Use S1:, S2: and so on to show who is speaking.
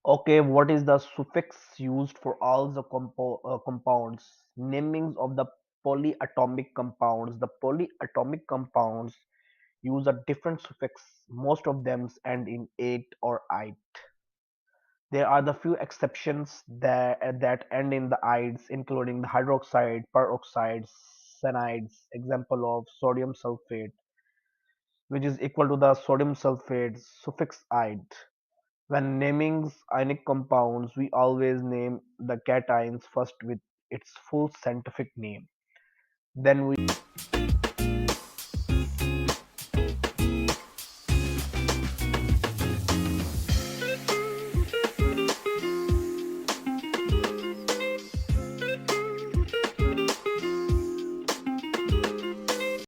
S1: Okay, what is the suffix used for all the compounds? Namings of the polyatomic compounds. The polyatomic compounds use a different suffix. Most of them end in "ate" or "ite". There are the few exceptions that end in the "ides", including the hydroxide, peroxide, cyanides. Example of sodium sulfate, which is equal to the sodium sulfate suffix "ide". When naming ionic compounds, we always name the cations first with its full scientific name. Then we